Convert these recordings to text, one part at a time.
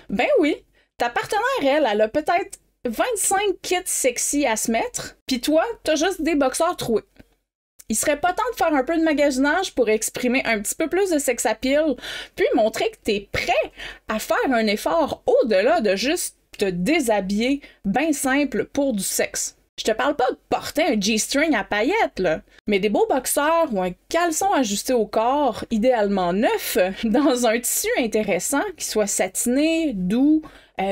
Ben oui, ta partenaire, elle a peut-être 25 kits sexy à se mettre, pis toi, t'as juste des boxeurs troués. Il serait pas temps de faire un peu de magasinage pour exprimer un petit peu plus de sex appeal, puis montrer que t'es prêt à faire un effort au-delà de juste te déshabiller ben simple pour du sexe. Je te parle pas de porter un G-string à paillettes, là, mais des beaux boxeurs ou un caleçon ajusté au corps, idéalement neuf, dans un tissu intéressant, qui soit satiné, doux,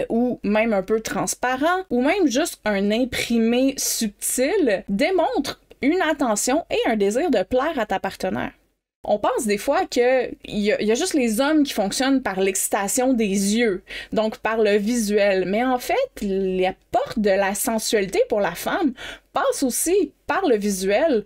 ou même un peu transparent, ou même juste un imprimé subtil, démontre une attention et un désir de plaire à ta partenaire. On pense des fois qu'il y a juste les hommes qui fonctionnent par l'excitation des yeux, donc par le visuel. Mais en fait, la porte de la sensualité pour la femme passe aussi par le visuel,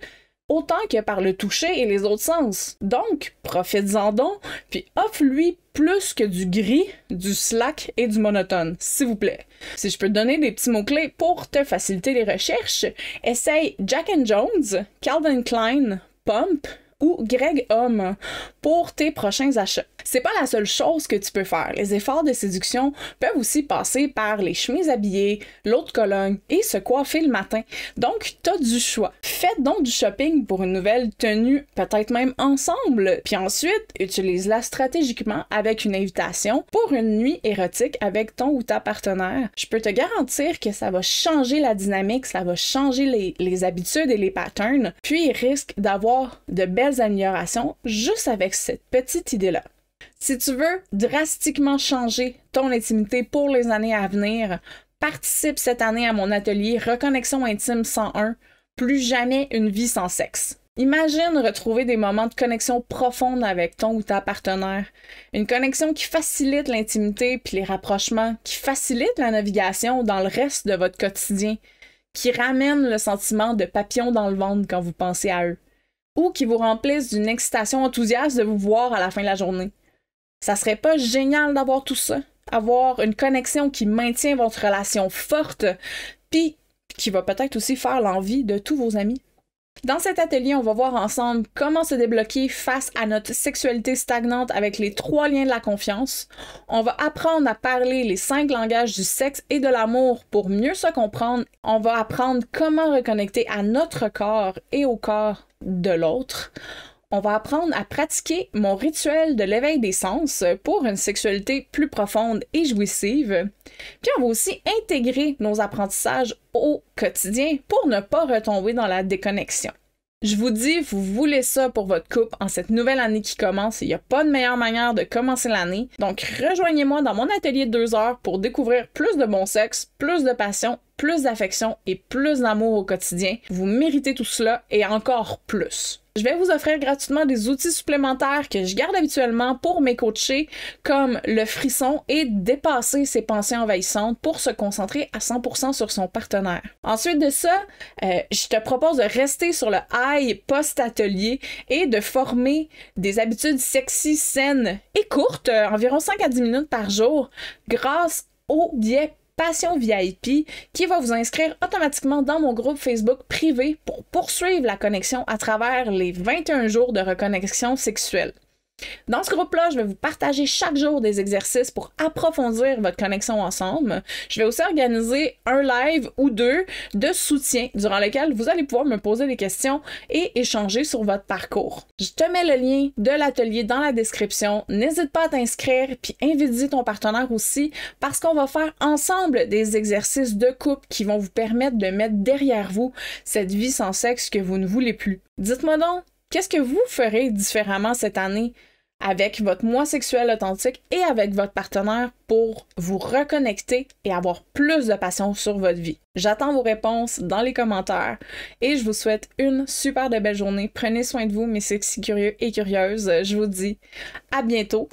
autant que par le toucher et les autres sens. Donc, profites-en donc, puis offre-lui plus que du gris, du slack et du monotone, s'il vous plaît. Si je peux te donner des petits mots-clés pour te faciliter les recherches, essaye Jack & Jones, Calvin Klein, Pump ou Greg Homme pour tes prochains achats. C'est pas la seule chose que tu peux faire. Les efforts de séduction peuvent aussi passer par les chemises habillées, l'eau de Cologne et se coiffer le matin. Donc, t'as du choix. Faites donc du shopping pour une nouvelle tenue, peut-être même ensemble, puis ensuite, utilise-la stratégiquement avec une invitation pour une nuit érotique avec ton ou ta partenaire. Je peux te garantir que ça va changer la dynamique, ça va changer les habitudes et les patterns, puis il risque d'avoir de belles améliorations juste avec cette petite idée-là. Si tu veux drastiquement changer ton intimité pour les années à venir, participe cette année à mon atelier Reconnexion intime 101, plus jamais une vie sans sexe. Imagine retrouver des moments de connexion profonde avec ton ou ta partenaire. Une connexion qui facilite l'intimité puis les rapprochements, qui facilite la navigation dans le reste de votre quotidien, qui ramène le sentiment de papillon dans le ventre quand vous pensez à eux, ou qui vous remplissent d'une excitation enthousiaste de vous voir à la fin de la journée. Ça serait pas génial d'avoir tout ça? Avoir une connexion qui maintient votre relation forte, puis qui va peut-être aussi faire l'envie de tous vos amis. Dans cet atelier, on va voir ensemble comment se débloquer face à notre sexualité stagnante avec les 3 liens de la confiance. On va apprendre à parler les 5 langages du sexe et de l'amour pour mieux se comprendre. On va apprendre comment reconnecter à notre corps et au corps de l'autre. On va apprendre à pratiquer mon rituel de l'éveil des sens pour une sexualité plus profonde et jouissive. Puis on va aussi intégrer nos apprentissages au quotidien pour ne pas retomber dans la déconnexion. Je vous dis, vous voulez ça pour votre couple en cette nouvelle année qui commence. Il n'y a pas de meilleure manière de commencer l'année. Donc, rejoignez-moi dans mon atelier de 2 heures pour découvrir plus de bon sexe, plus de passion, plus d'affection et plus d'amour au quotidien. Vous méritez tout cela et encore plus. Je vais vous offrir gratuitement des outils supplémentaires que je garde habituellement pour mes coachés, comme le frisson et dépasser ses pensées envahissantes pour se concentrer à 100% sur son partenaire. Ensuite de ça, je te propose de rester sur le high post-atelier et de former des habitudes sexy, saines et courtes, environ 5 à 10 minutes par jour, grâce au biais Passion VIP qui va vous inscrire automatiquement dans mon groupe Facebook privé pour poursuivre la connexion à travers les 21 jours de reconnexion sexuelle. Dans ce groupe-là, je vais vous partager chaque jour des exercices pour approfondir votre connexion ensemble. Je vais aussi organiser un live ou 2 de soutien durant lequel vous allez pouvoir me poser des questions et échanger sur votre parcours. Je te mets le lien de l'atelier dans la description. N'hésite pas à t'inscrire puis invite ton partenaire aussi parce qu'on va faire ensemble des exercices de couple qui vont vous permettre de mettre derrière vous cette vie sans sexe que vous ne voulez plus. Dites-moi donc, qu'est-ce que vous ferez différemment cette année avec votre moi sexuel authentique et avec votre partenaire pour vous reconnecter et avoir plus de passion sur votre vie? J'attends vos réponses dans les commentaires et je vous souhaite une super de belle journée. Prenez soin de vous, mes sexy curieux et curieuses. Je vous dis à bientôt